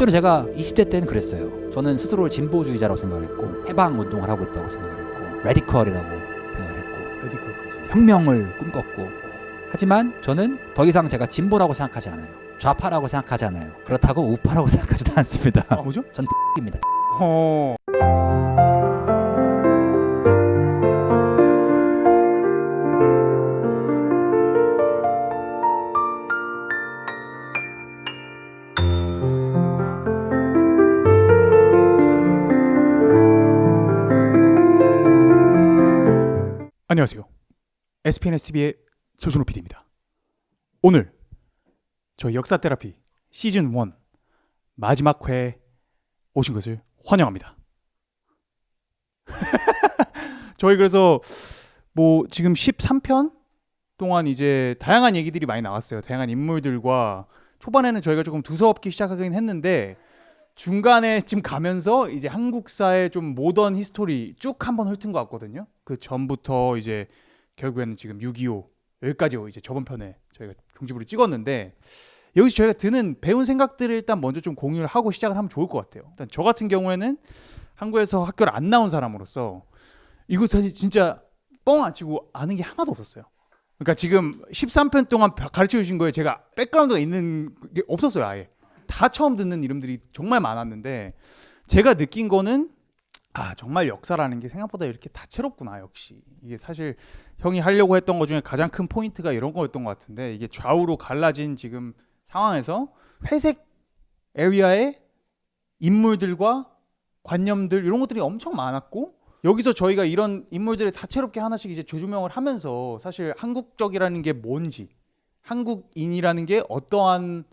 학교를 제가 20대 때는 그랬어요. 저는 스스로를 진보주의자라고 생각했고 해방 운동을 하고 있다고 생각했고 레디컬이라고 생각했고 레디컬까지. 혁명을 꿈꿨고 하지만 저는 더 이상 제가 진보라고 생각하지 않아요. 좌파라고 생각하지 않아요. 그렇다고 우파라고 생각하지도 않습니다. 아 뭐죠? 전 입니다. 어. 안녕하세요. SPNSTV의 조준호 PD입니다. 오늘 저희 역사 테라피 시즌 1 마지막 회에 오신 것을 환영합니다. 저희 그래서 뭐 지금 13편 동안 이제 다양한 얘기들이 많이 나왔어요. 다양한 인물들과 초반에는 저희가 조금 두서없게 시작하긴 했는데 중간에 지금 가면서 이제 한국사의 좀 모던 히스토리 쭉 한번 훑은 것 같거든요. 그 전부터 이제 결국에는 지금 6.25 여기까지 이제 저번 편에 저희가 종지부를 찍었는데 여기서 저희가 드는 배운 생각들을 일단 먼저 좀 공유를 하고 시작을 하면 좋을 것 같아요. 일단 저 같은 경우에는 한국에서 학교를 안 나온 사람으로서 이거 사실 진짜 뻥 안 치고 아는 게 하나도 없었어요. 그러니까 지금 13편 동안 가르쳐 주신 거에 제가 백그라운드가 있는 게 없었어요. 아예 다 처음 듣는 이름들이 정말 많았는데 제가 느낀 거는 아 정말 역사라는 게 생각보다 이렇게 다채롭구나. 역시 이게 사실 형이 하려고 했던 것 중에 가장 큰 포인트가 이런 거였던 것 같은데 이게 좌우로 갈라진 지금 상황에서 회색 에리아의 인물들과 관념들 이런 것들이 엄청 많았고 여기서 저희가 이런 인물들을 다채롭게 하나씩 이제 재조명을 하면서 사실 한국적이라는 게 뭔지 한국인이라는 게 어떠한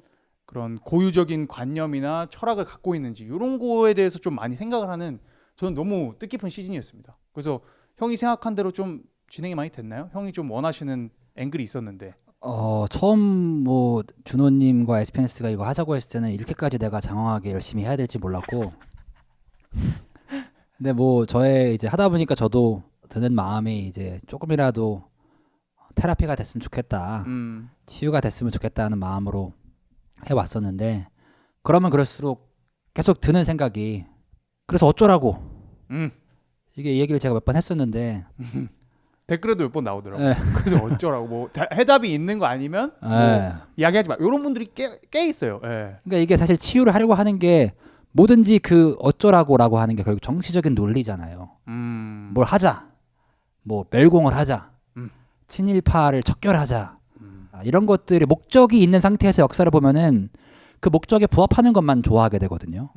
그런 고유적인 관념이나 철학을 갖고 있는지 이런 거에 대해서 좀 많이 생각을 하는 저는 너무 뜻깊은 시즌이었습니다. 그래서 형이 생각한 대로 좀 진행이 많이 됐나요? 형이 좀 원하시는 앵글이 있었는데 처음 뭐 준호님과 SPNS가 이거 하자고 했을 때는 이렇게까지 내가 장황하게 열심히 해야 될지 몰랐고 근데 뭐 저의 이제 하다 보니까 저도 드는 마음이 이제 조금이라도 테라피가 됐으면 좋겠다, 치유가 됐으면 좋겠다는 마음으로 해왔었는데 그러면 그럴수록 계속 드는 생각이 그래서 어쩌라고 이게 이 얘기를 제가 몇 번 했었는데 댓글에도 몇 번 나오더라고요. 네. 그래서 어쩌라고 뭐 해답이 있는 거 아니면 뭐 이야기하지 마 이런 분들이 꽤 있어요. 그러니까 이게 사실 치유를 하려고 하는 게 뭐든지 그 어쩌라고라고 하는 게 결국 정치적인 논리잖아요. 뭘 하자, 뭐 멸공을 하자, 친일파를 척결하자, 이런 것들이 목적이 있는 상태에서 역사를 보면은 그 목적에 부합하는 것만 좋아하게 되거든요.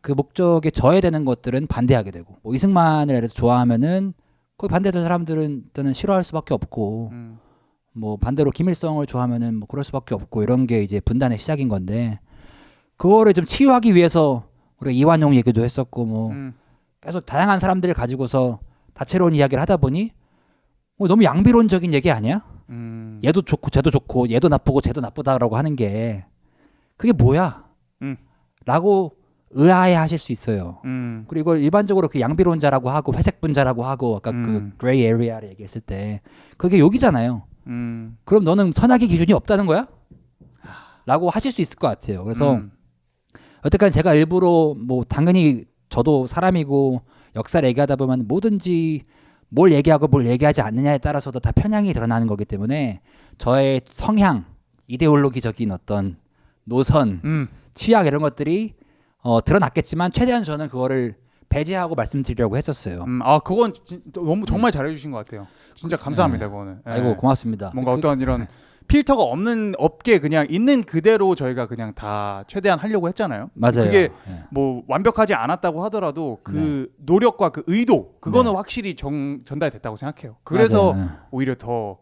그 목적에 저해되는 것들은 반대하게 되고 뭐 이승만을 예를 들어서 좋아하면은 그 반대되는 사람들은 일단은 싫어할 수밖에 없고 뭐 반대로 김일성을 좋아하면은 뭐 그럴 수밖에 없고 이런 게 이제 분단의 시작인 건데 그거를 좀 치유하기 위해서 우리가 이완용 얘기도 했었고 뭐 계속 다양한 사람들을 가지고서 다채로운 이야기를 하다 보니 뭐 너무 양비론적인 얘기 아니야? 얘도 좋고 쟤도 좋고 얘도 나쁘고 쟤도 나쁘다라고 하는 게 그게 뭐야? 라고 의아해하실 수 있어요. 그리고 이걸 일반적으로 그 양비론자라고 하고 회색 분자라고 하고 아까 그 그레이 에리아를 얘기했을 때 그게 욕이잖아요. 그럼 너는 선악의 기준이 없다는 거야? 라고 하실 수 있을 것 같아요. 그래서 여태까지 제가 일부러 뭐 당연히 저도 사람이고 역사를 얘기하다 보면 뭐든지 뭘 얘기하고 뭘 얘기하지 않느냐에 따라서도 다 편향이 드러나는 거기 때문에 저의 성향, 이데올로기적인 어떤 노선, 취향 이런 것들이 드러났겠지만 최대한 저는 그거를 배제하고 말씀드리려고 했었어요. 그건 너무 정말 잘해주신 것 같아요. 진짜 감사합니다. 그거는. 아이고 고맙습니다. 뭔가 어떤 이런 필터가 없게 그냥 있는 그대로 저희가 그냥 다 최대한 하려고 했잖아요. 맞아요. 그게 뭐 완벽하지 않았다고 하더라도 그 노력과 그 의도 그거는 확실히 전달됐다고 생각해요. 그래서 오히려 더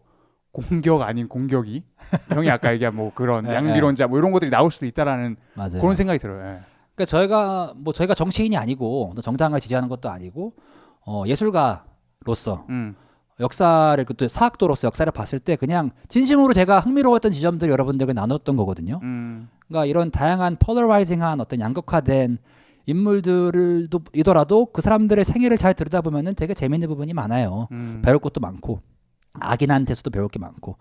공격 아닌 공격이 형이 아까 얘기한 뭐 그런 양비론자 뭐 이런 것들이 나올 수도 있다라는 그런 생각이 들어요. 그러니까 저희가 정치인이 아니고 정당을 지지하는 것도 아니고 예술가로서 역사를 또 사학도로서 역사를 봤을 때 그냥 진심으로 제가 흥미로웠던 지점들 여러분들과 나눴던 거거든요. 그러니까 이런 다양한 폴러라이징한 어떤 양극화된 인물들이더라도 그 사람들의 생애를 잘 들여다보면은 되게 재밌는 부분이 많아요. 배울 것도 많고 악인한테서도 배울 게 많고.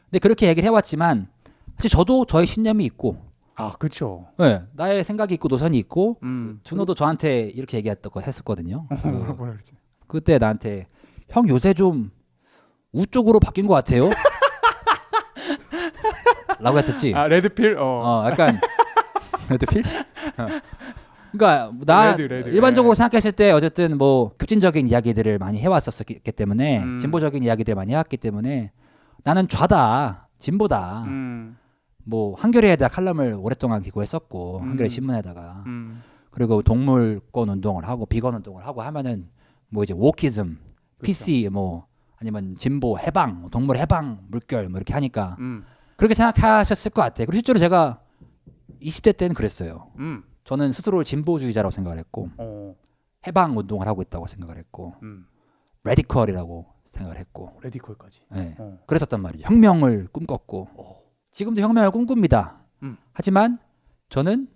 근데 그렇게 얘기를 해왔지만 사실 저도 저의 신념이 있고 아, 그렇죠. 네, 나의 생각이 있고 노선이 있고 준호도 저한테 이렇게 했었거든요. 뭐라 그러지? 그때 나한테 형 요새 좀 우 쪽으로 바뀐 것 같아요. 라고 했었지. 아, 레드필? 약간 레드필? 그러니까 나 레드. 일반적으로 생각했을 때 어쨌든 뭐 급진적인 이야기들을 많이 해왔었기 때문에 진보적인 이야기들 많이 해왔기 때문에 나는 좌다 진보다 뭐 한겨레에다 칼럼을 오랫동안 기고했었고 한겨레 신문에다가 그리고 동물권 운동을 하고 비건 운동을 하고 하면은 뭐 이제 wokeism, PC 뭐 아니면 진보 해방, 동물 해방, 물결 뭐 이렇게 하니까 그렇게 생각하셨을 것 같아요. 그리고 실제로 제가 20대 때는 그랬어요. 저는 스스로를 진보주의자라고 생각을 했고 해방 운동을 하고 있다고 생각을 했고 레디컬이라고 생각을 했고 레디컬까지. 네. 그랬었단 말이죠. 혁명을 꿈꿨고 지금도 혁명을 꿈꿉니다. 하지만 저는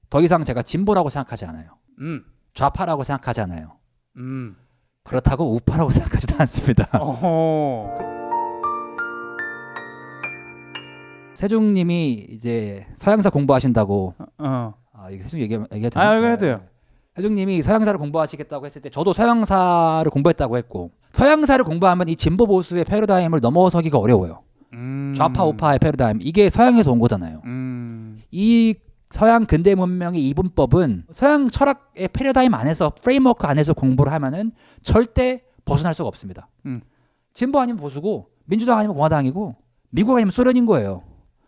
더 이상 제가 진보라고 생각하지 않아요. 좌파라고 생각하지 않아요. 그렇다고 우파라고 생각하지도 않습니다. 세중님이 이제 서양사 공부하신다고 이게 세중 얘기해도 되나? 이거 해도 돼요. 세중님이 서양사를 공부하시겠다고 했을 때 저도 서양사를 공부했다고 했고 서양사를 공부하면 이 진보 보수의 패러다임을 넘어서기가 어려워요. 좌파 우파의 패러다임 이게 서양에서 온 거잖아요. 이 서양 근대 문명의 이분법은 서양 철학의 패러다임 안에서 프레임워크 안에서 공부를 하면은 절대 벗어날 수가 없습니다. 진보 아니면 보수고 민주당 아니면 공화당이고 미국 아니면 소련인 거예요.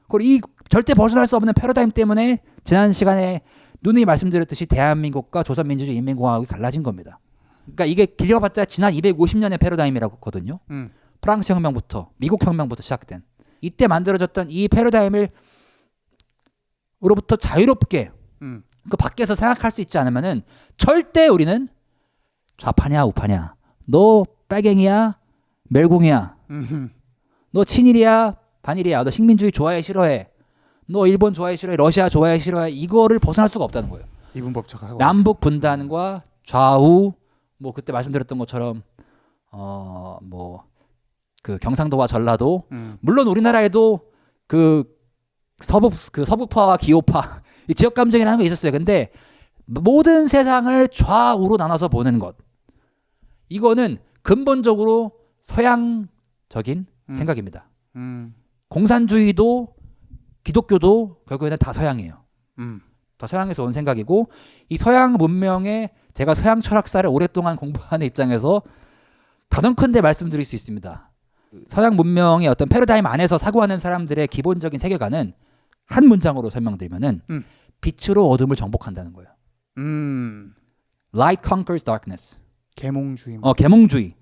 그리고 이 절대 벗어날 수 없는 패러다임 때문에 지난 시간에 누누이 말씀드렸듯이 대한민국과 조선민주주의 인민공화국이 갈라진 겁니다. 그러니까 이게 길어봤자 지난 250년의 패러다임이라고 했거든요. 프랑스 혁명부터 미국 혁명부터 시작된 이때 만들어졌던 이 패러다임을 으로부터 자유롭게 그 밖에서 생각할 수 있지 않으면은 절대 우리는 좌파냐 우파냐 너 빨갱이야 멜공이야 너 친일이야 반일이야 너 식민주의 좋아해 싫어해 너 일본 좋아해 싫어해 러시아 좋아해 싫어해 이거를 벗어날 수가 없다는 거예요. 이분법적 남북 분단과 좌우 뭐 그때 말씀드렸던 것처럼 뭐 그 경상도와 전라도 물론 우리나라에도 서북파와 기호파 이 지역 감정이라는 게 있었어요. 근데 모든 세상을 좌우로 나눠서 보는 것 이거는 근본적으로 서양적인 생각입니다. 공산주의도 기독교도 결국에는 다 서양이에요. 다 서양에서 온 생각이고 이 서양 문명에 제가 서양 철학사를 오랫동안 공부하는 입장에서 단언컨대 말씀드릴 수 있습니다. 서양 문명의 어떤 패러다임 안에서 사고하는 사람들의 기본적인 세계관은 한 문장으로 설명드리면은 빛으로 어둠을 정복한다는 거예요. Light conquers darkness. 계몽주의. 계몽주의.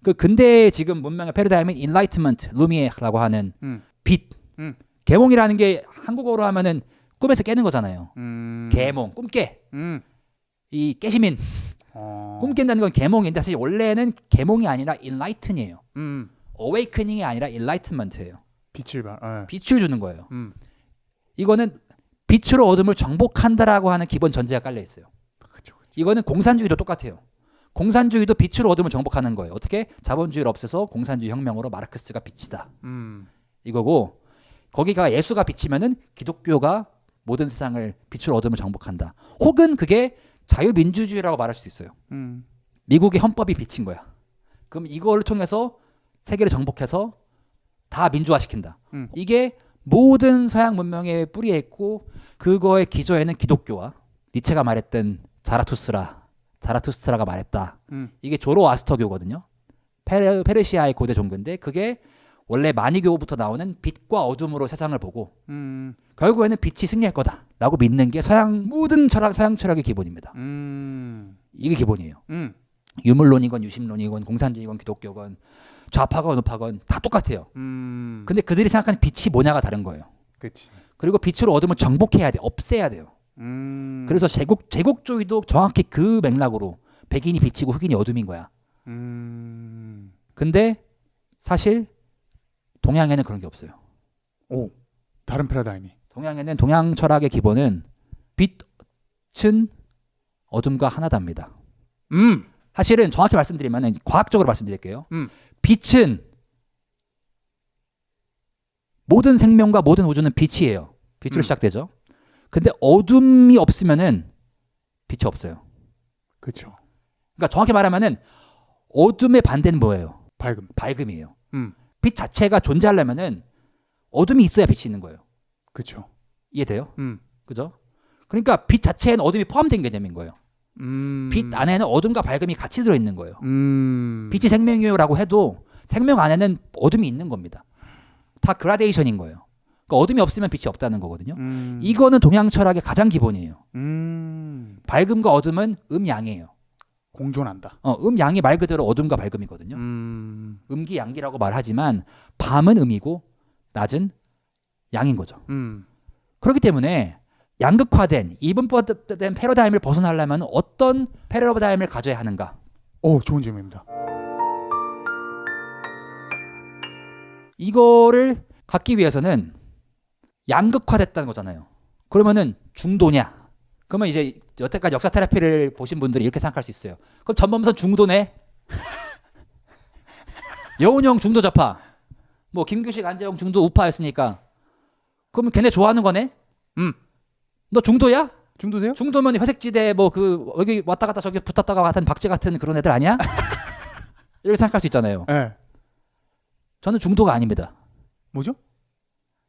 그 근대의 지금 문명의 패러다임은 enlightenment, 루미에라고 하는 빛. 계몽이라는 게 한국어로 하면은 꿈에서 깨는 거잖아요. 계몽, 꿈깨. 이 깨시민. 꿈 깬다는 건 계몽인데 사실 원래는 계몽이 아니라 enlighten이에요. awakening이 아니라 enlightenment예요. 빛을 주는 거예요. 이거는 빛으로 어둠을 정복한다라고 하는 기본 전제가 깔려 있어요. 그쵸. 이거는 공산주의도 똑같아요. 공산주의도 빛으로 어둠을 정복하는 거예요. 어떻게? 자본주의를 없애서 공산주의 혁명으로 마르크스가 빛이다. 이거고 거기가 예수가 빛이면은 기독교가 모든 세상을 빛으로 어둠을 정복한다. 혹은 그게 자유민주주의라고 말할 수 있어요. 미국의 헌법이 빛인 거야. 그럼 이거를 통해서 세계를 정복해서 다 민주화시킨다. 이게 모든 서양 문명의 뿌리에 있고 그거의 기저에는 기독교와 니체가 말했던 자라투스트라가 말했다. 이게 조로아스터교거든요. 페르시아의 고대 종교인데 그게 원래 마니교부터 나오는 빛과 어둠으로 세상을 보고 결국에는 빛이 승리할 거다라고 믿는 게 모든 서양 철학의 기본입니다. 이게 기본이에요. 유물론이건 유심론이건 공산주의건 기독교건 좌파건 우파건 다 똑같아요. 근데 그들이 생각하는 빛이 뭐냐가 다른 거예요. 그치. 그리고 빛으로 어둠을 정복해야 돼. 없애야 돼요. 그래서 제국주의도 정확히 그 맥락으로 백인이 빛이고 흑인이 어둠인 거야. 근데 사실 동양에는 그런 게 없어요. 오, 다른 패러다임이. 동양에는 동양 철학의 기본은 빛은 어둠과 하나답니다. 사실은 정확히 말씀드리면 과학적으로 말씀드릴게요. 빛은 모든 생명과 모든 우주는 빛이에요. 빛으로 시작되죠. 근데 어둠이 없으면은 빛이 없어요. 그렇죠. 그러니까 정확히 말하면은 어둠의 반대는 뭐예요? 밝음. 밝음이에요. 음. 빛 자체가 존재하려면은 어둠이 있어야 빛이 있는 거예요. 그렇죠. 이해돼요? 음. 그죠? 그러니까 빛 자체에는 어둠이 포함된 개념인 거예요. 음. 빛 안에는 어둠과 밝음이 같이 들어있는 거예요. 음. 빛이 생명이요라고 해도 생명 안에는 어둠이 있는 겁니다. 다 그라데이션인 거예요. 그러니까 어둠이 없으면 빛이 없다는 거거든요. 이거는 동양 철학의 가장 기본이에요. 밝음과 어둠은 음양이에요. 공존한다. 음양이 말 그대로 어둠과 밝음이거든요. 음기양기라고 말하지만 밤은 음이고 낮은 양인 거죠. 그렇기 때문에 양극화된 이분법된 패러다임을 벗어나려면 어떤 패러다임을 가져야 하는가? 좋은 질문입니다. 이거를 갖기 위해서는 양극화됐다는 거잖아요. 그러면은 중도냐? 그러면 이제 여태까지 역사 테라피를 보신 분들이 이렇게 생각할 수 있어요. 그럼 전범선 중도네? 여운형 중도 좌파, 뭐 김규식, 안재홍 중도 우파였으니까 그러면 걔네 좋아하는 거네? 너 중도야? 중도세요? 중도면 회색지대 뭐 그 여기 왔다 갔다 저기 붙었다가 같은 박쥐 같은 그런 애들 아니야? 이렇게 생각할 수 있잖아요. 네. 저는 중도가 아닙니다. 뭐죠?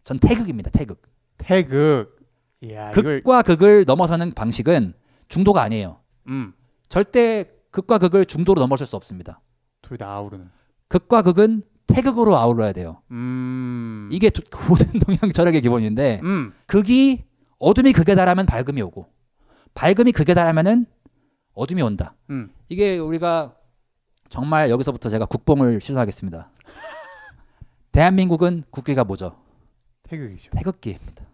전 태극입니다. 태극. 태극. 이야, 극과 극을 넘어서는 방식은 중도가 아니에요. 절대 극과 극을 중도로 넘어설 수 없습니다. 둘 다 아우르는. 극과 극은 태극으로 아우러야 돼요. 이게 모든 동양 철학의 기본인데 극이 어둠이 극에 달하면 밝음이 오고 밝음이 극에 달하면은 어둠이 온다. 이게 우리가 정말 여기서부터 제가 국뽕을 시전하겠습니다. 대한민국은 국기가 뭐죠? 태극이죠. 태극기입니다.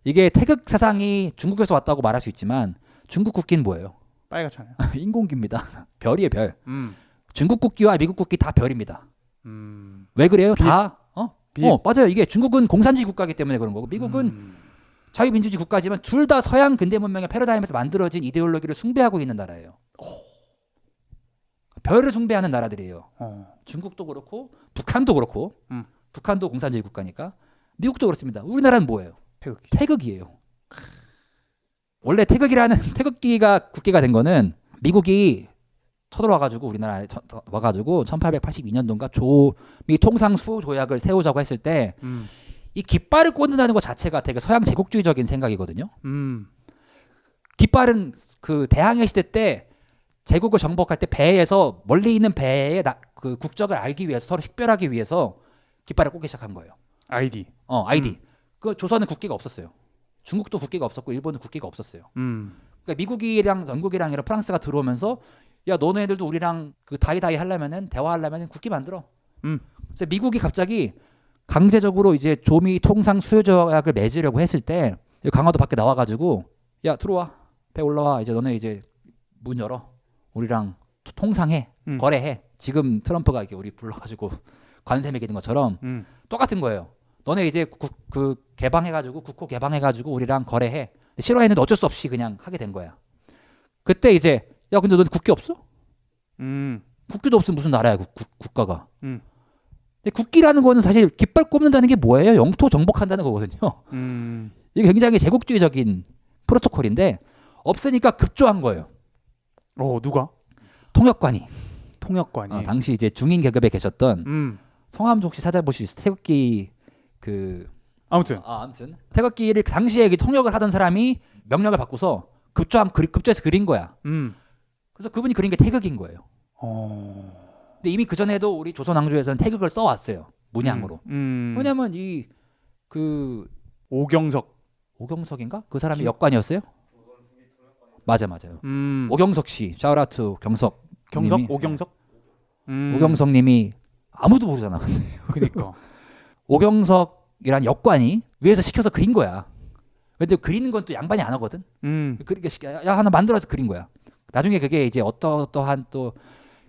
이게 태극 사상이 중국에서 왔다고 말할 수 있지만 중국 국기는 뭐예요? 빨갛잖아요. 인공기입니다. 별이에요, 별. 중국 국기와 미국 국기 다 별입니다. 왜 그래요? 빛. 다 맞아요. 이게 중국은 공산주의 국가이기 때문에 그런 거고 미국은 자유민주주의 국가지만 둘 다 서양 근대 문명의 패러다임에서 만들어진 이데올로기를 숭배하고 있는 나라예요. 별을 숭배하는 나라들이에요. 중국도 그렇고 북한도 그렇고 북한도 공산주의 국가니까 미국도 그렇습니다. 우리나라는 뭐예요? 태극이에요. 원래 태극기가 국기가 된 거는 미국이 쳐들어와가지고 우리나라에 와가지고 1882년도인가 조미 통상 수호 조약을 세우자고 했을 때 이 깃발을 꽂는다는 것 자체가 되게 서양 제국주의적인 생각이거든요. 깃발은 그 대항해 시대 때 제국을 정복할 때 배에서 멀리 있는 배의 그 국적을 알기 위해서 서로 식별하기 위해서 깃발을 꽂기 시작한 거예요. 아이디. 아이디. 그 조선은 국기가 없었어요. 중국도 국기가 없었고 일본은 국기가 없었어요. 그러니까 미국이랑 영국이랑 이런 프랑스가 들어오면서 야 너네들도 우리랑 그 다이다이 하려면은 대화하려면은 국기 만들어. 그래서 미국이 갑자기 강제적으로 이제 조미 통상 수요 조약을 맺으려고 했을 때 강화도 밖에 나와가지고 야 들어와 배 올라와 이제 너네 이제 문 열어 우리랑 통상해 거래해. 지금 트럼프가 이렇게 우리 불러가지고 관세 매기는 것처럼 똑같은 거예요. 너네 이제 그 개방해가지고 국호 개방해가지고 우리랑 거래해. 싫어했는데 어쩔 수 없이 그냥 하게 된 거야. 그때 이제 야 근데 너네 국기 없어? 국기도 없으면 무슨 나라야 국가가. 근데 국기라는 거는 사실 깃발 꼽는다는 게 뭐예요? 영토 정복한다는 거거든요. 이게 굉장히 제국주의적인 프로토콜인데 없으니까 급조한 거예요. 누가? 통역관이. 당시 이제 중인 계급에 계셨던 성함 혹시 찾아보실 수 있어요? 태극기 아무튼 태극기를 당시에 통역을 하던 사람이 명령을 받고서 급조해서 그린 거야. 그래서 그분이 그린 게 태극인 거예요. 근데 이미 그 전에도 우리 조선 왕조에서는 태극을 써왔어요. 문양으로. 왜냐면 오경석인가? 그 사람이 역관이었어요? 맞아요. 오경석 씨, 샤우라트 경석. 오경석? 오경석님이 아무도 모르잖아. 그러니까. 오경석이란 역관이 위에서 시켜서 그린 거야. 근데 그리는 건 또 양반이 안 하거든. 야 하나 만들어서 그린 거야. 나중에 그게 이제 어떠한 또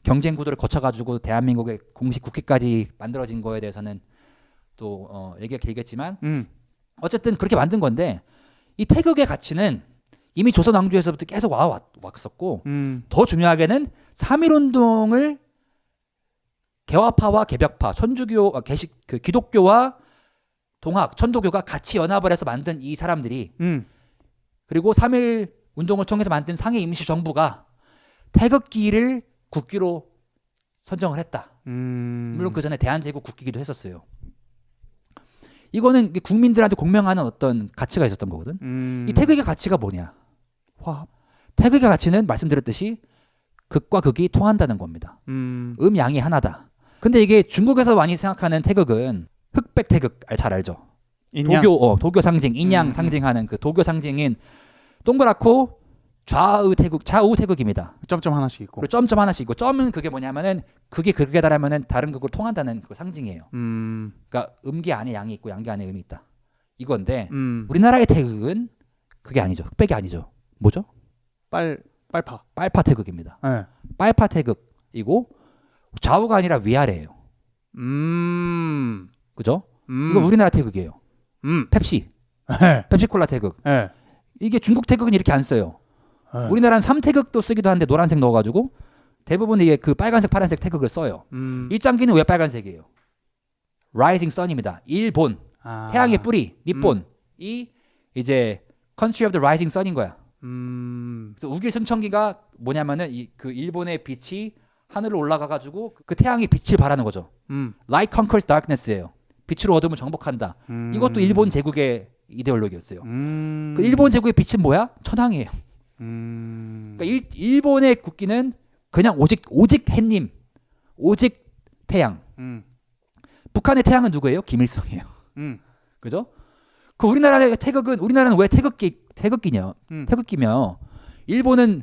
경쟁 구도를 거쳐가지고 대한민국의 공식 국기까지 만들어진 거에 대해서는 또 얘기가 길겠지만 어쨌든 그렇게 만든 건데 이 태극의 가치는 이미 조선 왕조에서부터 계속 왔었고 더 중요하게는 3.1운동을 개화파와 개벽파, 천주교, 기독교와 동학, 천도교가 같이 연합을 해서 만든 이 사람들이 그리고 3.1 운동을 통해서 만든 상해 임시정부가 태극기를 국기로 선정을 했다. 물론 그 전에 대한제국 국기기도 했었어요. 이거는 국민들한테 공명하는 어떤 가치가 있었던 거거든. 이 태극의 가치가 뭐냐? 화합. 태극의 가치는 말씀드렸듯이 극과 극이 통한다는 겁니다. 양이 하나다. 근데 이게 중국에서 많이 생각하는 태극은 흑백 태극 잘 알죠? 인양. 도교 상징, 인양 상징하는 그 도교 상징인 동그랗고 좌우 태극입니다. 점점 하나씩 있고. 그리고 점점 하나씩 있고 점은 그게 뭐냐면은 그게 극에 달하면은 다른 극으로 통한다는 그 상징이에요. 그러니까 음기 안에 양이 있고 양기 안에 음이 있다. 이건데 우리나라의 태극은 그게 아니죠. 흑백이 아니죠. 뭐죠? 빨파. 빨파 태극입니다. 네. 빨파 태극이고 좌우가 아니라 위아래예요. 그죠? 이거 우리나라 태극이에요. 펩시. 펩시콜라 태극. 네. 이게 중국 태극은 이렇게 안 써요. 우리나라는 3태극도 쓰기도 하는데 노란색 넣어가지고 대부분 이게 그 빨간색 파란색 태극을 써요. 이 장기는 왜 빨간색이에요? Rising Sun입니다. 일본 태양의 뿌리 니폰이 이제 Country of the Rising Sun인 거야. 그래서 우길 승천기가 뭐냐면은 그 일본의 빛이 하늘로 올라가가지고 그 태양의 빛을 발하는 거죠. Light conquers darkness예요. 빛으로 어둠을 정복한다. 이것도 일본 제국의 이데올로기였어요. 그 일본 제국의 빛은 뭐야? 천황이에요. 그러니까 일본의 국기는 그냥 오직 햇님, 오직 태양. 북한의 태양은 누구예요? 김일성이에요. 그죠? 그 우리나라의 태극은 우리나라는 왜 태극기냐? 태극기며 일본은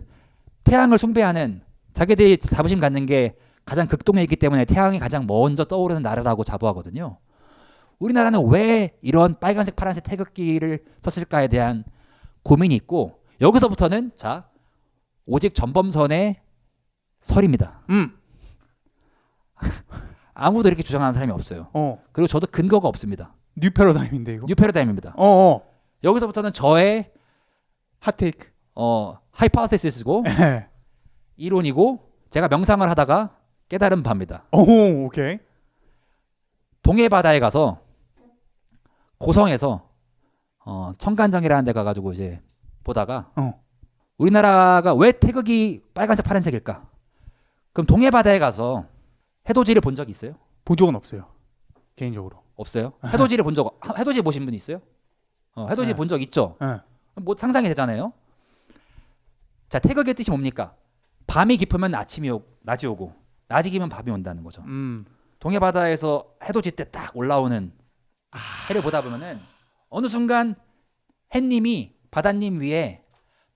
태양을 숭배하는 자기들이 자부심 갖는 게 가장 극동에 있기 때문에 태양이 가장 먼저 떠오르는 나라라고 자부하거든요. 우리나라는 왜 이런 빨간색 파란색 태극기를 썼을까에 대한 고민이 있고 여기서부터는 자 오직 전범선의 설입니다. 아무도 이렇게 주장하는 사람이 없어요. 그리고 저도 근거가 없습니다. 뉴 패러다임인데 이거. 뉴 패러다임입니다. 여기서부터는 저의 핫테이크. 하이포테시스고 이론이고 제가 명상을 하다가 깨달은 바입니다. 오케이. 동해 바다에 가서 고성에서 청간정이라는 데 가가지고 이제 보다가 우리나라가 왜 태극이 빨간색 파란색일까? 그럼 동해 바다에 가서 해돋이를 본 적이 있어요? 본 적은 없어요. 개인적으로. 없어요? 해돋이를 본 적 해돋이 보신 분 있어요? 해돋이 본 적 있죠? 뭐 상상이 되잖아요. 자, 태극의 뜻이 뭡니까? 밤이 깊으면 낮이 오고 낮이 깊으면 밤이 온다는 거죠. 동해 바다에서 해돋이 때 딱 올라오는 해를 보다 보면은 어느 순간 햇님이 바다님 위에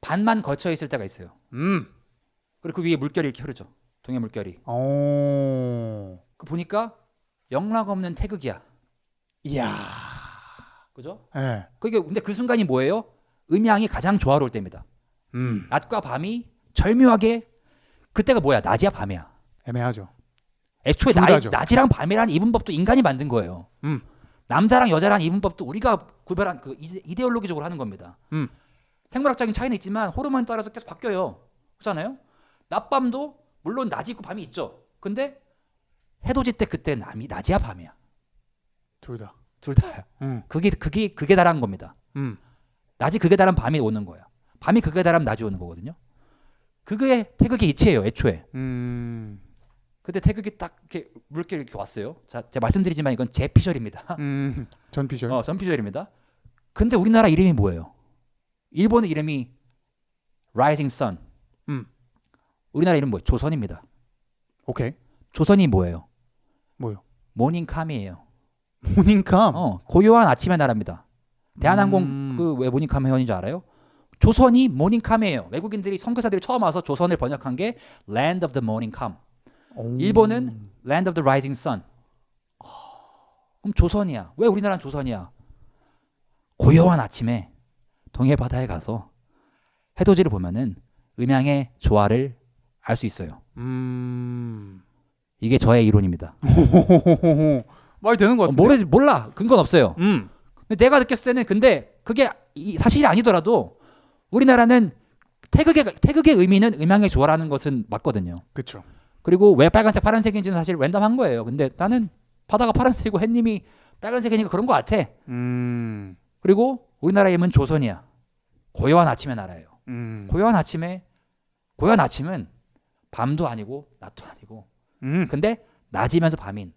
반만 걸쳐 있을 때가 있어요. 그리고 그 위에 물결이 이렇게 흐르죠. 동해 물결이. 그 보니까 영락없는 태극이야. 이야. 그죠? 네. 그게 근데 그 순간이 뭐예요? 음양이 가장 조화로울 때입니다. 낮과 밤이 절묘하게 그때가 뭐야? 낮이야 밤이야? 애매하죠. 애초에 낮이랑 밤이라는 이분법도 인간이 만든 거예요. 남자랑 여자라는 이분법도 우리가 구별한 그 이데올로기적으로 하는 겁니다. 생물학적인 차이는 있지만 호르몬에 따라서 계속 바뀌어요. 그렇잖아요? 낮밤도 물론 낮이 있고 밤이 있죠. 근데 해돋이 때 그때 낮이야 밤이야? 둘 다. 둘 다야. 그게 달한 겁니다. 낮이 극에 달하면 밤이 오는 거야. 밤이 극에 달하면 낮이 오는 거거든요. 그게 태극의 이치예요, 애초에. 그때 태극이 딱 이렇게 물결 이렇게 왔어요. 자, 제가 말씀드리지만 이건 제 피셜입니다. 전 피셜. 전 피셜입니다. 근데 우리나라 이름이 뭐예요? 일본의 이름이 Rising Sun. 우리나라 이름 뭐예요? 조선입니다. 오케이. 조선이 뭐예요? 뭐요? 모닝캄이에요. 모닝캄. 고요한 아침의 나라입니다. 대한항공 그 왜 모닝캄 회원인 줄 알아요? 조선이 모닝캄이에요. 외국인들이 선교사들이 처음 와서 조선을 번역한 게 Land of the Morning Calm. 일본은 Land of the Rising Sun. 그럼 조선이야. 왜 우리나라는 조선이야? 고요한 아침에 동해 바다에 가서 해돋이를 보면은 음양의 조화를 알 수 있어요. 이게 저의 이론입니다. 말 되는 것 같은데. 몰라. 근거는 없어요. 근데 내가 느꼈을 때는 근데 그게 사실이 아니더라도 우리나라는 태극의 의미는 음양의 조화라는 것은 맞거든요. 그렇죠. 그리고 왜 빨간색 파란색인지는 사실 랜덤한 거예요. 근데 나는 바다가 파란색이고 햇님이 빨간색이니까 그런 것 같아. 그리고 우리나라 이름은 조선이야. 고요한 아침의 나라예요. 고요한 아침은 밤도 아니고 낮도 아니고. 근데 낮이면서 밤인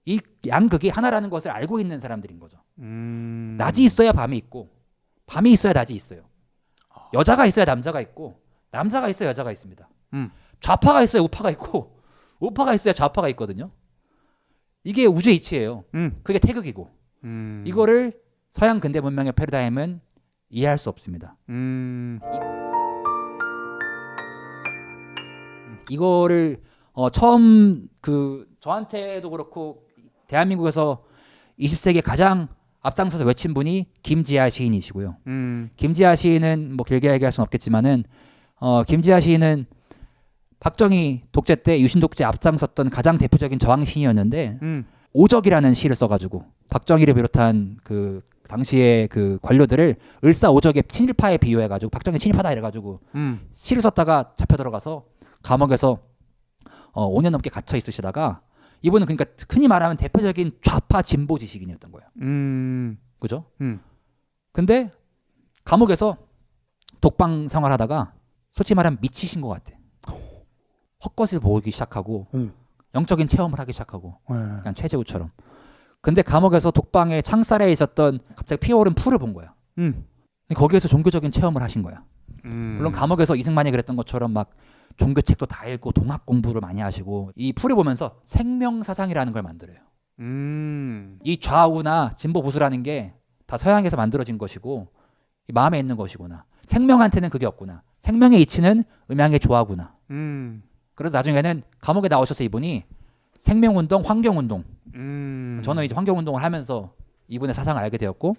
이 양극이 하나라는 것을 알고 있는 사람들인 거죠. 낮이 있어야 밤이 있고 밤이 있어야 낮이 있어요. 여자가 있어야 남자가 있고 남자가 있어야 여자가 있습니다. 좌파가 있어야 우파가 있고 우파가 있어야 좌파가 있거든요. 이게 우주의 이치예요. 그게 태극이고 이거를 서양 근대 문명의 패러다임은 이해할 수 없습니다. 이거를 처음 저한테도 그렇고 대한민국에서 20세기 가장 앞장서서 외친 분이 김지아 시인이시고요. 김지아 시인은 뭐 길게 얘기할 수는 없겠지만은 김지아 시인은 박정희 독재 때 유신 독재 앞장섰던 가장 대표적인 저항 시인이었는데 오적이라는 시를 써가지고 박정희를 비롯한 그 당시의 그 관료들을 을사오적의 친일파에 비유해가지고 박정희 친일파다 이래가지고 시를 썼다가 잡혀 들어가서 감옥에서 5년 넘게 갇혀 있으시다가 이분은 그러니까 흔히 말하면 대표적인 좌파 진보 지식인이었던 거예요. 그죠? 근데 감옥에서 독방 생활하다가 솔직히 말하면 미치신 것 같아. 헛것을 보기 시작하고 영적인 체험을 하기 시작하고 약간 최재우처럼. 근데 감옥에서 독방의 창살에 있었던 갑자기 피어오른 풀을 본 거야. 거기에서 종교적인 체험을 하신 거야. 물론 감옥에서 이승만이 그랬던 것처럼 막 종교책도 다 읽고 동학 공부를 많이 하시고 이 풀을 보면서 생명사상이라는 걸 만들어요. 이 좌우나 진보 보수라는 게 다 서양에서 만들어진 것이고 마음에 있는 것이구나. 생명한테는 그게 없구나. 생명의 이치는 음양의 조화구나. 그래서 나중에는 감옥에 나오셔서 이분이 생명운동, 환경운동. 저는 이제 환경운동을 하면서 이분의 사상을 알게 되었고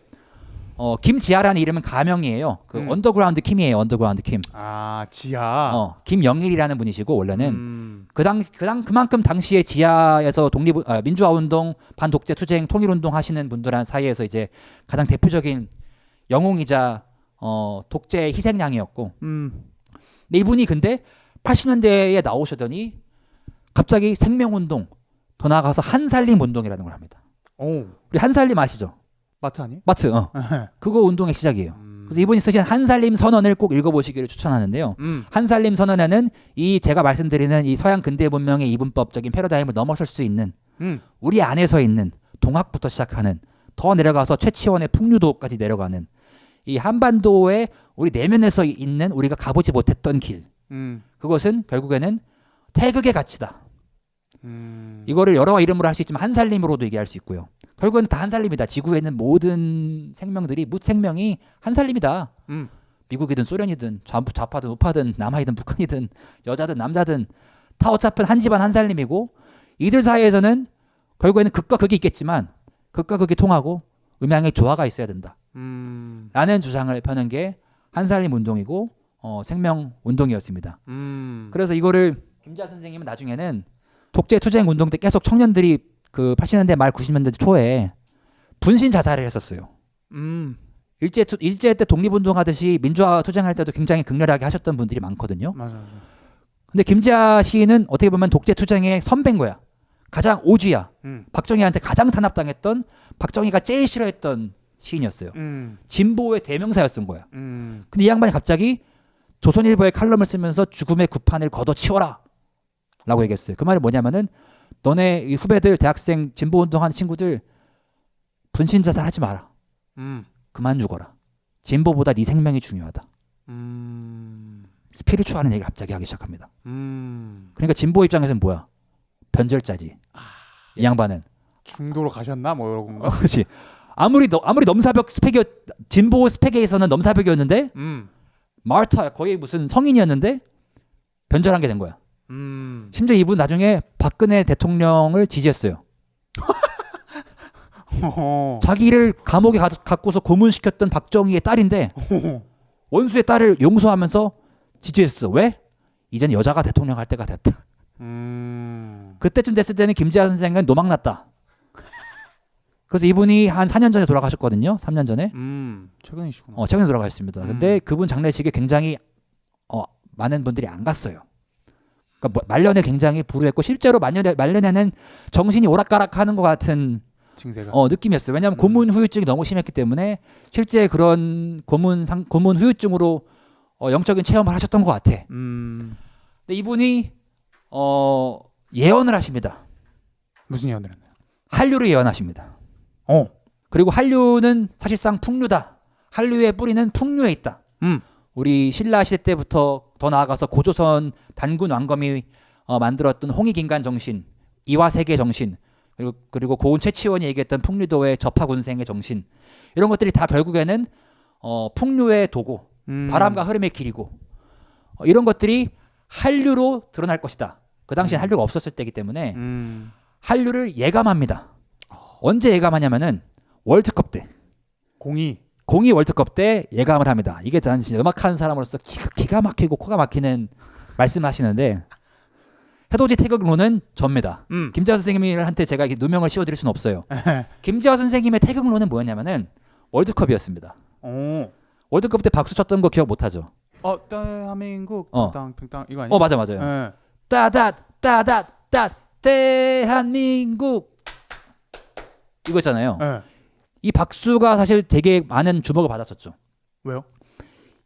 김지아라는 이름은 가명이에요. 언더그라운드 킴이에요. 언더그라운드 킴. 아 지하. 김영일이라는 분이시고 원래는 그만큼 당시에 지하에서 민주화운동, 반독재 투쟁, 통일운동 하시는 분들 사이에서 이제 가장 대표적인 영웅이자 독재 희생양이었고. 근데 이분이 근데 80년대에 나오시더니 갑자기 생명운동 더 나아가서 한살림운동이라는 걸 합니다. 우리 한살림 아시죠? 마트 아니? 마트. 그거 운동의 시작이에요. 그래서 이분이 쓰신 한살림 선언을 꼭 읽어보시기를 추천하는데요. 한살림 선언에는 이 제가 말씀드리는 이 서양 근대 문명의 이분법적인 패러다임을 넘어설 수 있는 우리 안에서 있는 동학부터 시작하는 더 내려가서 최치원의 풍류도까지 내려가는 이 한반도의 우리 내면에서 있는 우리가 가보지 못했던 길. 그것은 결국에는 태극의 가치다. 이거를 여러 이름으로 할 수 있지만 한살림으로도 얘기할 수 있고요. 결국은 다 한살림이다. 지구에 있는 모든 생명들이 무생명이 한살림이다. 미국이든 소련이든 좌파든 우파든 남한이든 북한이든 여자든 남자든 다 어차피 한 집안 한살림이고 이들 사이에서는 결국에는 극과 극이 있겠지만 극과 극이 통하고 음양의 조화가 있어야 된다. 라는 주장을 펴는 게 한살림 운동이고 생명 운동이었습니다. 그래서 이거를 김지아 선생님은 나중에는 독재 투쟁 운동 때 계속 청년들이 그 80년대 말 90년대 초에 분신 자살을 했었어요. 일제 때 독립운동 하듯이 민주화 투쟁할 때도 굉장히 극렬하게 하셨던 분들이 많거든요. 맞아. 근데 김지아 시인은 어떻게 보면 독재 투쟁의 선배인 거야. 가장 오주야. 박정희한테 가장 탄압당했던 박정희가 제일 싫어했던 시인이었어요. 진보의 대명사였던 거야. 근데 이 양반이 갑자기 조선일보의 칼럼을 쓰면서 죽음의 구판을 걷어치워라 라고 얘기했어요. 그 말이 뭐냐면은 너네 이 후배들 대학생 진보운동하는 친구들 분신자살 하지 마라. 그만 죽어라. 진보보다 네 생명이 중요하다. 스피리추얼한 얘기를 갑자기 하기 시작합니다. 그러니까 진보 입장에서는 뭐야? 변절자지. 이 양반은 중도로 가셨나 뭐 이런 건가? 그렇지. 아무리 넘사벽 스펙이 진보 스펙에서는 넘사벽이었는데 마르타 거의 무슨 성인이었는데 변절한 게 된 거야. 심지어 이분 나중에 박근혜 대통령을 지지했어요. 자기를 감옥에 갖고서 고문시켰던 박정희의 딸인데 원수의 딸을 용서하면서 지지했어. 왜? 이제는 여자가 대통령 할 때가 됐다. 그때쯤 됐을 때는 김지아 선생은 노망났다. 그래서 이분이 한 4년 전에 돌아가셨거든요. 3년 전에. 최근이시구나. 최근에 돌아가셨습니다. 근데 그분 장례식에 굉장히 많은 분들이 안 갔어요. 그러니까 말년에 굉장히 불우했고 실제로 말년에는 정신이 오락가락하는 것 같은 증세가. 느낌이었어요. 왜냐하면 고문 후유증이 너무 심했기 때문에 실제 그런 고문 후유증으로 영적인 체험을 하셨던 것 같아. 근데 이분이 예언을 하십니다. 무슨 예언을 했나요? 한류를 예언하십니다. 그리고 한류는 사실상 풍류다. 한류의 뿌리는 풍류에 있다. 우리 신라 시대 때부터 더 나아가서 고조선 단군 왕검이 만들었던 홍익인간 정신, 이화세계 정신, 그리고 고은 최치원이 얘기했던 풍류도의 접하군생의 정신, 이런 것들이 다 결국에는 풍류의 도구, 바람과 흐름의 길이고, 이런 것들이 한류로 드러날 것이다. 그 당시엔 한류가 없었을 때이기 때문에 한류를 예감합니다. 언제 예감하냐면은 월드컵 때, 02 월드컵 때 예감을 합니다. 이게 난 진짜 음악하는 사람으로서 기가 막히고 코가 막히는 말씀하시는데, 해돋이 태극로는 접니다. 김지아 선생님한테 제가 이렇게 누명을 씌워드릴 수는 없어요. 김지아 선생님의 태극로는 뭐였냐면은 월드컵이었습니다. 월드컵 때 박수 쳤던 거 기억 못하죠? 대한민국 땅 이거 아니야? 맞아요. 따다 대한민국 이거 있잖아요. 이 박수가 사실 되게 많은 주목을 받았었죠. 왜요?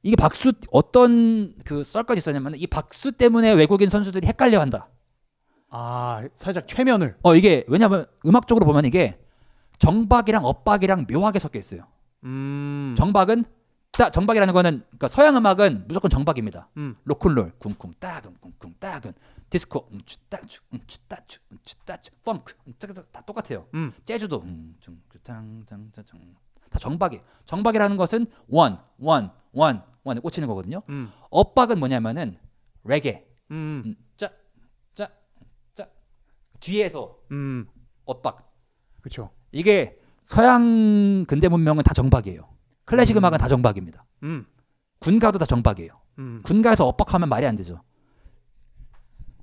이게 박수 어떤 그 썰까지 있었냐면 이 박수 때문에 외국인 선수들이 헷갈려한다. 살짝 최면을. 이게 왜냐하면 음악적으로 보면 이게 정박이랑 엇박이랑 묘하게 섞여 있어요. 정박이라는 거는 그러니까 서양 음악은 무조건 정박입니다. 로큰롤 쿵쿵 따근 쿵쿵 따근 디스코 따추 따추 따추 펑크 다 똑같아요. 재즈도 다 정박이. 정박이라는 것은 원에 꽂히는 거거든요. 엇박은 뭐냐면은 레게 짜 뒤에서 엇박. 그렇죠. 이게 서양 근대 문명은 다 정박이에요. 클래식 음악은 다 정박입니다. 군가도 다 정박이에요. 군가에서 엇박하면 말이 안 되죠.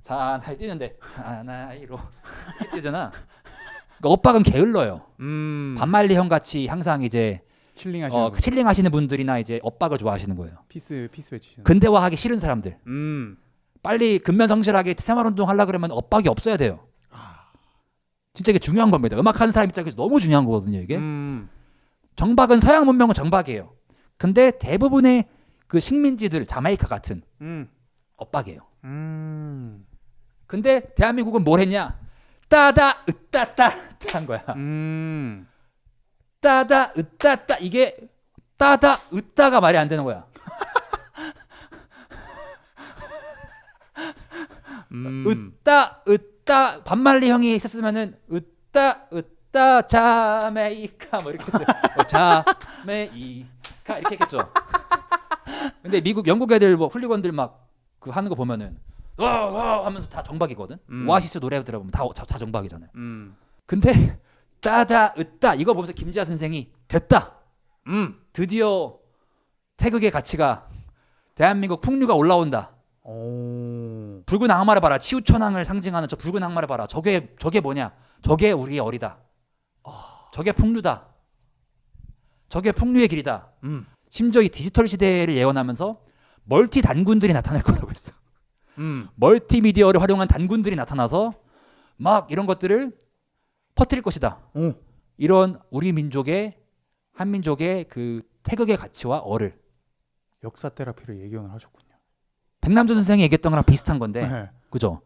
사나이 뛰는데 사나이로 뛰잖아. 그러니까 엇박은 게을러요. 반말리 형 같이 항상 이제 칠링하시는 분들이나 이제 엇박을 좋아하시는 거예요. 피스 외치시는. 근대화하기 싫은 사람들. 빨리 근면성실하게 새마운동 하려 그러면 엇박이 없어야 돼요. 진짜 이게 중요한 겁니다. 음악하는 사람 입장에서 너무 중요한 거거든요. 이게 정박은 서양 문명은 정박이에요. 근데 대부분의 그 식민지들 자메이카 같은 엇박이에요. 근데 대한민국은 뭘 했냐? 따다 으따따 한 거야. 따다 으따따. 이게 따다 으따가 말이 안 되는 거야. 으따 반말리 형이 했으면은 으따 자메이카 뭐 이렇게 했어요. 자메이카 이렇게 했겠죠. 근데 영국 애들 뭐 훌리건들 막 그 하는 거 보면은 하면서 다 정박이거든. 오아시스 노래 들어보면 다 정박이잖아요. 근데 따다 으따 이거 보면서 김지아 선생이 됐다. 드디어 태극의 가치가 대한민국 풍류가 올라온다. 붉은 악마를 봐라. 치우천왕을 상징하는 저 붉은 악마를 봐라. 저게 뭐냐? 저게 우리의 어리다. 저게 풍류다. 저게 풍류의 길이다. 심지어 이 디지털 시대를 예언하면서 멀티 단군들이 나타날 거라고 했어. 멀티미디어를 활용한 단군들이 나타나서 막 이런 것들을 퍼뜨릴 것이다. 이런 우리 민족의 한민족의 그 태극의 가치와 어를 역사 테라피를 예견을 하셨군요. 백남준 선생이 얘기했던 거랑 비슷한 건데, 그죠?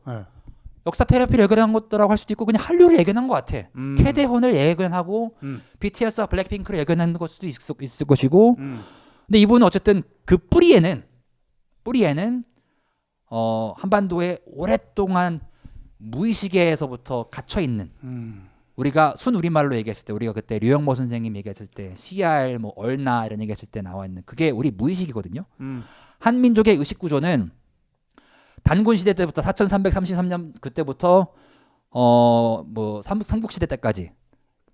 역사 테라피를 예견한 것더라고 할 수도 있고 그냥 한류를 예견한 것 같아. 캐대혼을 예견하고 BTS와 블랙핑크를 예견한 걸 수도 있을 것이고, 근데 이분은 어쨌든 그 뿌리에는 한반도에 오랫동안 무의식에서부터 갇혀 있는 우리가 순 우리말로 얘기했을 때 우리가 그때 류영모 선생님 얘기했을 때 CR 뭐 얼나 이런 얘기했을 때 나와 있는 그게 우리 무의식이거든요. 한민족의 의식 구조는 단군 시대 때부터 4333년 그때부터 뭐 삼국 시대 때까지,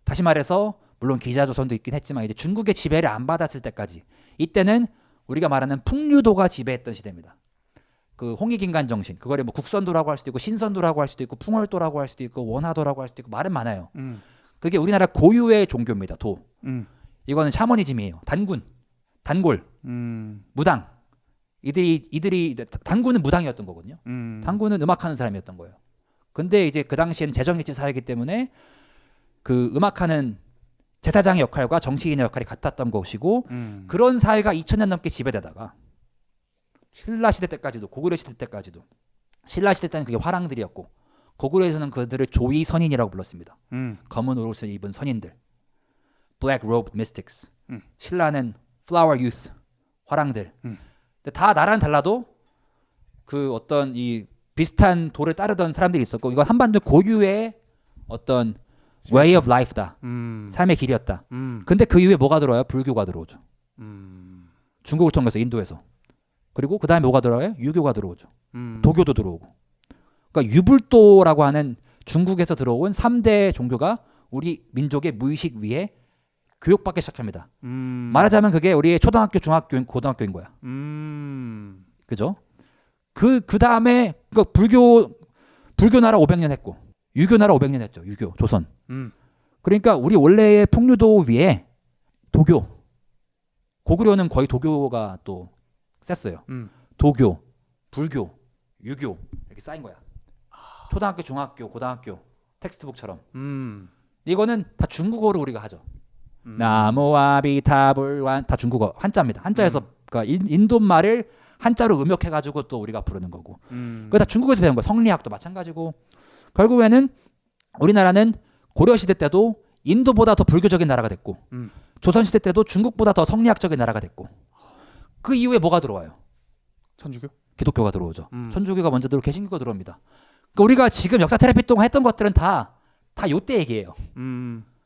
다시 말해서 물론 기자조선도 있긴 했지만 이제 중국의 지배를 안 받았을 때까지, 이때는 우리가 말하는 풍류도가 지배했던 시대입니다. 그 홍익인간 정신, 그거를 뭐 국선도라고 할 수도 있고 신선도라고 할 수도 있고 풍월도라고 할 수도 있고 원화도라고 할 수도 있고 말은 많아요. 그게 우리나라 고유의 종교입니다. 이거는 샤머니즘이에요. 단골, 무당. 이들이 단군은 무당이었던 거거든요. 단군은 음악하는 사람이었던 거예요. 근데 이제 그 당시에는 재정일치 사회이기 때문에 그 음악하는 제사장의 역할과 정치인의 역할이 같았던 것이고 그런 사회가 2000년 넘게 지배되다가 신라 시대 때까지도 고구려 시대 때까지도 신라 시대 때는 그게 화랑들이었고 고구려에서는 그들을 조이 선인이라고 불렀습니다. 검은 옷을 입은 선인들, Black Robed Mystics. 신라는 Flower Youth, 화랑들. 근데 다 나라는 달라도 그 어떤 이 비슷한 도를 따르던 사람들이 있었고 이건 한반도 고유의 어떤 way of life다. 삶의 길이었다. 근데 그 이후에 뭐가 들어와요? 불교가 들어오죠. 중국을 통해서 인도에서. 그리고 그 다음에 뭐가 들어와요? 유교가 들어오죠. 도교도 들어오고. 그러니까 유불도라고 하는 중국에서 들어온 3대 종교가 우리 민족의 무의식 위에 교육받기 시작합니다. 말하자면 그게 우리의 초등학교, 중학교, 고등학교인 거야. 그죠? 그 다음에 그러니까 불교 나라 500년 했고 유교 나라 500년 했죠. 유교, 조선. 그러니까 우리 원래의 풍류도 위에 도교. 고구려는 거의 도교가 또 셌어요. 도교, 불교, 유교 이렇게 쌓인 거야. 초등학교, 중학교, 고등학교 텍스트북처럼. 이거는 다 중국어로 우리가 하죠. 나무아비타불완 다 중국어 한자입니다. 한자에서 그러니까 인도 말을 한자로 음역해가지고 또 우리가 부르는 거고. 그거 다 중국에서 배운 거예요. 성리학도 마찬가지고. 결국에는 우리나라는 고려 시대 때도 인도보다 더 불교적인 나라가 됐고, 조선 시대 때도 중국보다 더 성리학적인 나라가 됐고. 그 이후에 뭐가 들어와요? 천주교? 기독교가 들어오죠. 천주교가 먼저 들어오고 개신교가 들어옵니다. 그러니까 우리가 지금 역사 테라피 동안 했던 것들은 다 요때 얘기예요.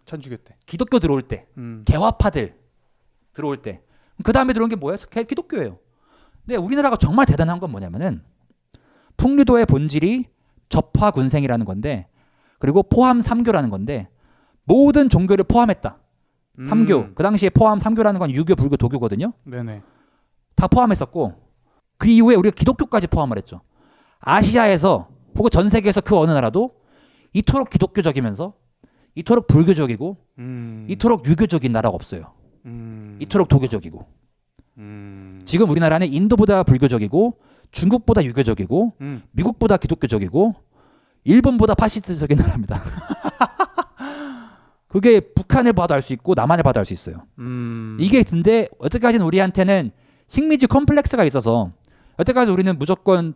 천주교 때. 기독교 들어올 때, 개화파들 들어올 때. 그 다음에 들어온 게 뭐예요? 기독교예요. 근데 우리나라가 정말 대단한 건 뭐냐면은 풍류도의 본질이 접화군생이라는 건데, 그리고 포함 삼교라는 건데 모든 종교를 포함했다. 삼교. 그 당시에 포함 삼교라는 건 유교, 불교, 도교거든요. 네네. 다 포함했었고 그 이후에 우리가 기독교까지 포함을 했죠. 아시아에서 혹은 전 세계에서 그 어느 나라도 이토록 기독교적이면서 이토록 불교적이고 이토록 유교적인 나라가 없어요. 이토록 도교적이고. 지금 우리나라는 인도보다 불교적이고 중국보다 유교적이고 미국보다 기독교적이고 일본보다 파시스트적인 나라입니다. 그게 북한을 봐도 알 수 있고 남한을 봐도 알 수 있어요. 이게 근데 여태까지는 우리한테는 식민지 컴플렉스가 있어서 여태까지 우리는 무조건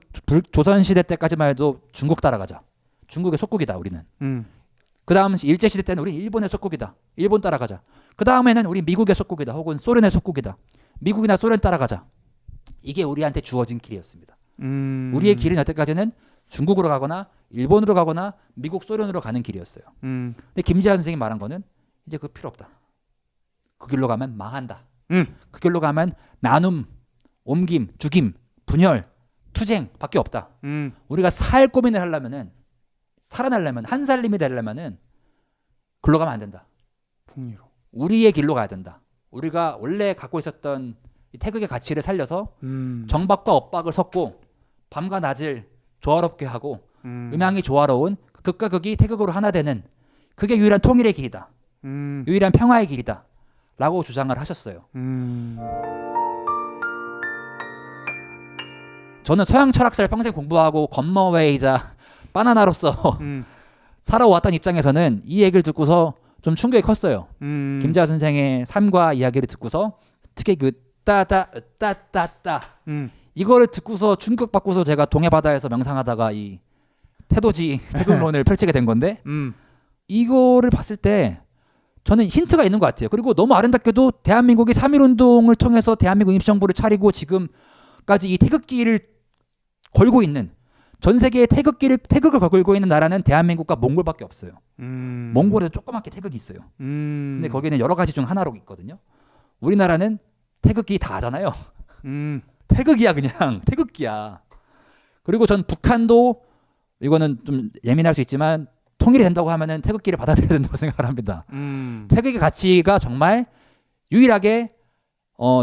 조선시대 때까지만 해도 중국 따라가자. 중국의 속국이다 우리는. 그 다음 일제시대 때는 우리 일본의 속국이다. 일본 따라가자. 그 다음에는 우리 미국의 속국이다. 혹은 소련의 속국이다. 미국이나 소련 따라가자. 이게 우리한테 주어진 길이었습니다. 우리의 길은 여태까지는 중국으로 가거나 일본으로 가거나 미국, 소련으로 가는 길이었어요. 근데 김지하 선생님이 말한 거는 이제 그거 필요 없다. 그 길로 가면 망한다. 그 길로 가면 나눔, 옮김, 죽임, 분열, 투쟁 밖에 없다. 우리가 살 고민을 하려면은 살아나려면 한살림이 되려면은 글로 가면 안 된다. 풍류로. 우리의 길로 가야 된다. 우리가 원래 갖고 있었던 이 태극의 가치를 살려서 정박과 엇박을 섞고 밤과 낮을 조화롭게 하고 음향이 조화로운 극과 극이 태극으로 하나 되는 그게 유일한 통일의 길이다. 유일한 평화의 길이다. 라고 주장을 하셨어요. 저는 서양 철학사를 평생 공부하고 건머웨이자 바나나로서 살아왔던 입장에서는 이 얘기를 듣고서 좀 충격이 컸어요. 김지하 선생의 삶과 이야기를 듣고서 특히 그 따따따따 이거를 듣고서 충격받고서 제가 동해바다에서 명상하다가 이 태도지 태극론을 펼치게 된 건데 이거를 봤을 때 저는 힌트가 있는 것 같아요. 그리고 너무 아름답게도 대한민국이 3.1운동을 통해서 대한민국 임시정부를 차리고 지금까지 이 태극기를 걸고 있는 전 세계의 태극을 걸고 있는 나라는 대한민국과 몽골밖에 없어요. 몽골에도 조그맣게 태극이 있어요. 근데 거기는 여러 가지 중 하나로 있거든요. 우리나라는 태극기 다 하잖아요. 태극이야 그냥 태극기야. 그리고 전 북한도 이거는 좀 예민할 수 있지만 통일이 된다고 하면은 태극기를 받아들여야 된다고 생각을 합니다. 태극의 가치가 정말 유일하게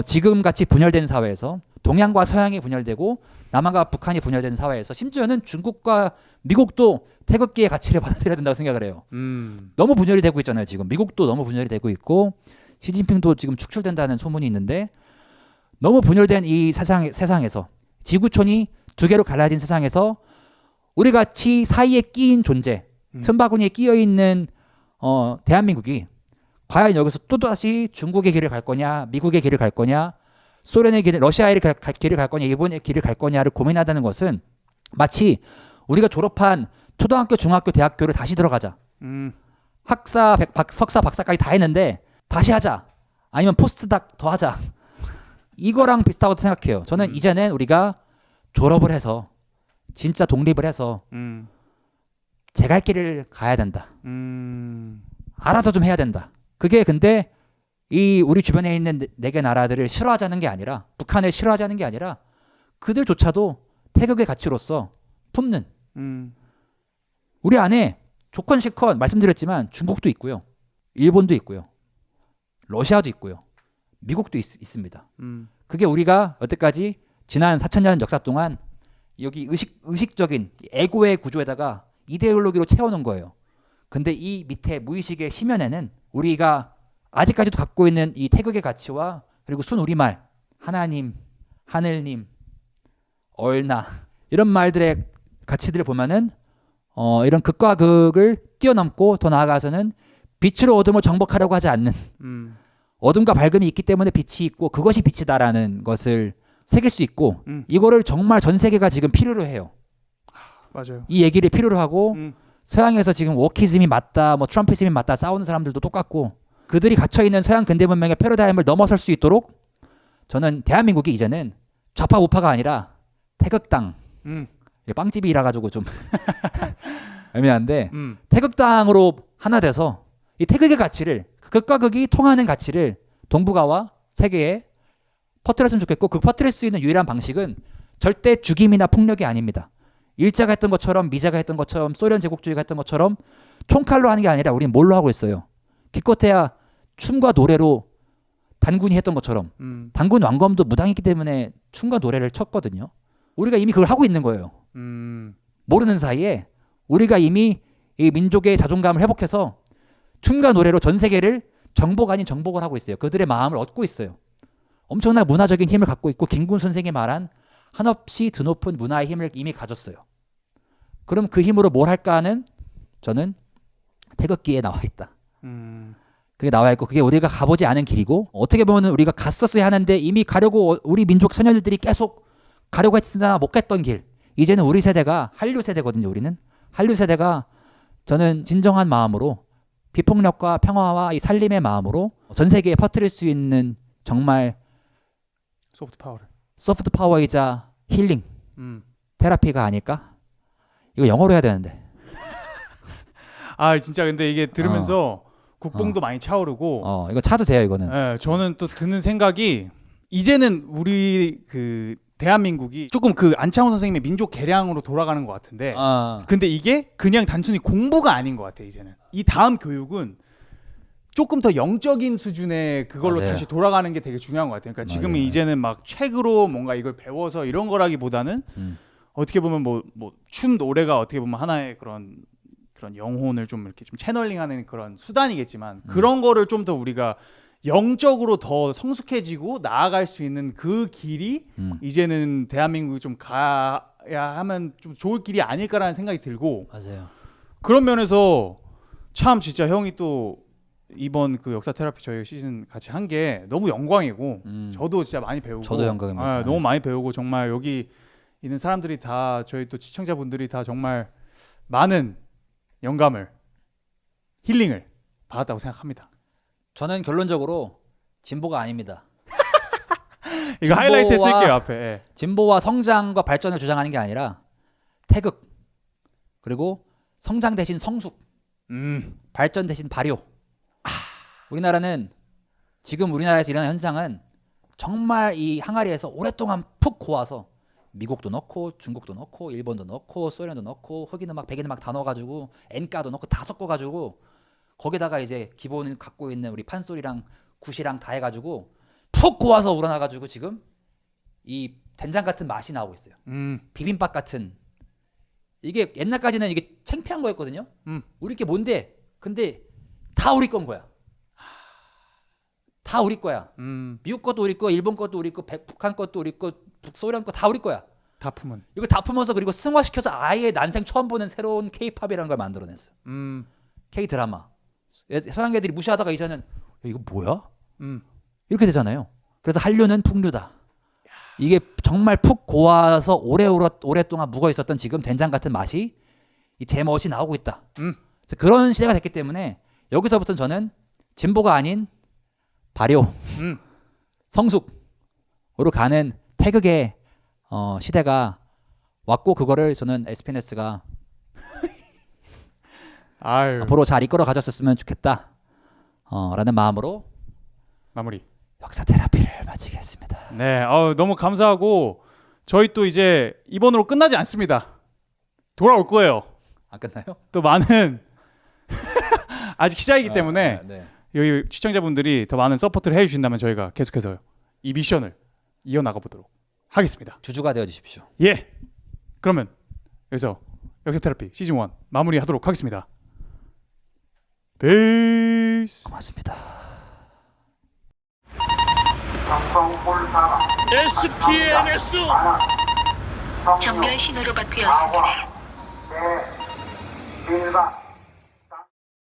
지금같이 분열된 사회에서 동양과 서양이 분열되고 남한과 북한이 분열된 사회에서 심지어는 중국과 미국도 태극기의 가치를 받아들여야 된다고 생각을 해요. 너무 분열이 되고 있잖아요. 지금 미국도 너무 분열이 되고 있고 시진핑도 지금 축출된다는 소문이 있는데 너무 분열된 이 세상에서 지구촌이 두 개로 갈라진 세상에서 우리 같이 사이에 끼인 존재 틈바구니에 끼어있는 대한민국이 과연 여기서 또다시 중국의 길을 갈 거냐, 미국의 길을 갈 거냐, 소련의 길을, 러시아의 길을 갈 거냐, 일본의 길을 갈 거냐를 고민하다는 것은 마치 우리가 졸업한 초등학교, 중학교, 대학교를 다시 들어가자. 학사, 석사, 박사까지 다 했는데 다시 하자. 아니면 포스트닥 더 하자. 이거랑 비슷하다고 생각해요. 저는 이제는 우리가 졸업을 해서 진짜 독립을 해서 제 갈 길을 가야 된다. 알아서 좀 해야 된다. 그게 근데 이 우리 주변에 있는 4개 나라들을 싫어하자는 게 아니라, 북한을 싫어하자는 게 아니라 그들조차도 태극의 가치로서 품는 우리 안에 조건 실컷 말씀드렸지만 중국도 있고요, 일본도 있고요, 러시아도 있고요, 미국도 있습니다. 그게 우리가 여태까지 지난 4,000년 역사 동안 여기 의식적인 에고의 구조에다가 이데올로기로 채워놓은 거예요. 근데 이 밑에 무의식의 심연에는 우리가 아직까지도 갖고 있는 이 태극의 가치와 그리고 순우리말, 하나님, 하늘님, 얼나 이런 말들의 가치들을 보면은 이런 극과 극을 뛰어넘고 더 나아가서는 빛으로 어둠을 정복하려고 하지 않는 어둠과 밝음이 있기 때문에 빛이 있고 그것이 빛이다라는 것을 새길 수 있고 이거를 정말 전 세계가 지금 필요로 해요. 맞아요. 이 얘기를 필요로 하고 서양에서 지금 워키즘이 맞다, 뭐 트럼피즘이 맞다 싸우는 사람들도 똑같고 그들이 갇혀있는 서양 근대 문명의 패러다임을 넘어설 수 있도록 저는 대한민국이 이제는 좌파 우파가 아니라 태극당 빵집이라 가지고 좀 애매한데 태극당으로 하나 돼서 이 태극의 가치를 극과 극이 통하는 가치를 동북아와 세계에 퍼뜨렸으면 좋겠고 그 퍼뜨릴 수 있는 유일한 방식은 절대 죽임이나 폭력이 아닙니다. 일제가 했던 것처럼 미제가 했던 것처럼 소련 제국주의가 했던 것처럼 총칼로 하는 게 아니라 우리는 뭘로 하고 있어요. 기껏해야 춤과 노래로 단군이 했던 것처럼 단군 왕검도 무당이기 때문에 춤과 노래를 쳤거든요. 우리가 이미 그걸 하고 있는 거예요. 모르는 사이에 우리가 이미 이 민족의 자존감을 회복해서 춤과 노래로 전 세계를 정복 아닌 정복을 하고 있어요. 그들의 마음을 얻고 있어요. 엄청난 문화적인 힘을 갖고 있고 김군 선생이 말한 한없이 드높은 문화의 힘을 이미 가졌어요. 그럼 그 힘으로 뭘 할까 하는 저는 태극기에 나와 있다. 그게 나와 있고 그게 우리가 가보지 않은 길이고 어떻게 보면 우리가 갔었어야 하는데 이미 가려고 우리 민족 소녀들이 계속 가려고 했으나 못 갔던 길. 이제는 우리 세대가 한류 세대거든요. 우리는 한류 세대가 저는 진정한 마음으로 비폭력과 평화와 이 살림의 마음으로 전 세계에 퍼뜨릴 수 있는 정말 소프트 파워이자 힐링 테라피가 아닐까? 이거 영어로 해야 되는데. 아 진짜 근데 이게 들으면서 국뽕도 많이 차오르고 이거 차도 돼요 이거는. 네, 저는 또 드는 생각이 이제는 우리 그 대한민국이 조금 그 안창호 선생님의 민족 개량으로 돌아가는 것 같은데 근데 이게 그냥 단순히 공부가 아닌 것 같아. 이제는 이 다음 교육은 조금 더 영적인 수준의 그걸로 맞아요. 다시 돌아가는 게 되게 중요한 것 같아요. 그러니까 지금은 맞아요. 이제는 막 책으로 뭔가 이걸 배워서 이런 거라기보다는 어떻게 보면 뭐 춤 노래가 어떻게 보면 하나의 그런 영혼을 좀 이렇게 좀 채널링하는 그런 수단이겠지만 그런 거를 좀 더 우리가 영적으로 더 성숙해지고 나아갈 수 있는 그 길이 이제는 대한민국이 좀 가야 하면 좀 좋을 길이 아닐까라는 생각이 들고 맞아요. 그런 면에서 참 진짜 형이 또 이번 그 역사 테라피 저희 시즌 같이 한 게 너무 영광이고 저도 진짜 많이 배우고 저도 영광입니다. 너무 많이 배우고 정말 여기 있는 사람들이 다 저희 또 시청자분들이 다 정말 많은 영감을 힐링을 받았다고 생각합니다. 저는 결론적으로 진보가 아닙니다. 이거 하이라이트 쓸게요 앞에. 예. 진보와 성장과 발전을 주장하는 게 아니라 태극 그리고 성장 대신 성숙 발전 대신 발효. 우리나라는 지금 우리나라에서 일어나는 현상은 정말 이 항아리에서 오랫동안 푹 고아서 미국도 넣고 중국도 넣고 일본도 넣고 소련도 넣고 흑인 음악 백인 음악 다 넣어가지고 엔가도 넣고 다 섞어가지고 거기다가 이제 기본을 갖고 있는 우리 판소리랑 굿이랑 다 해가지고 푹 고아서 우러나가지고 지금 이 된장 같은 맛이 나오고 있어요. 비빔밥 같은. 이게 옛날까지는 이게 창피한 거였거든요. 우리 게 뭔데? 근데 다 우리 건 거야. 다 우리 거야. 미국 것도 우리 거, 일본 것도 우리 거, 북한 것도 우리 거, 북소련 거 다 우리 거야. 다 품은. 이거 다 품어서 그리고 승화시켜서 아예 난생 처음 보는 새로운 K-팝이라는 걸 만들어냈어. K 드라마. 서양계들이 무시하다가 이제는 야, 이거 뭐야? 음. 이렇게 되잖아요. 그래서 한류는 풍류다. 이게 정말 푹 고와서 오랫동안 묵어 있었던 지금 된장 같은 맛이 이 제 멋이 나오고 있다. 그래서 그런 시대가 됐기 때문에 여기서부터는 저는 진보가 아닌 발효, 성숙으로 가는 태극의 시대가 왔고 그거를 저는 SPNS가 아유. 앞으로 잘 이끌어 가졌으면 좋겠다. 라는 마음으로 마무리. 역사 테라피를 마치겠습니다. 네, 너무 감사하고 저희 또 이제 이번으로 끝나지 않습니다. 돌아올 거예요. 안 끝나요? 또 많은 아직 시작이기 때문에 네. 여기 시청자분들이 더 많은 서포트를 해주신다면 저희가 계속해서 이 미션을 이어나가 보도록 하겠습니다. 주주가 되어 주십시오. 예. 그러면 여기서 역사 테라피 시즌 1 마무리하도록 하겠습니다. 베이스. 고맙습니다. SPNS 정렬 신호로 바뀌었습니다. 일반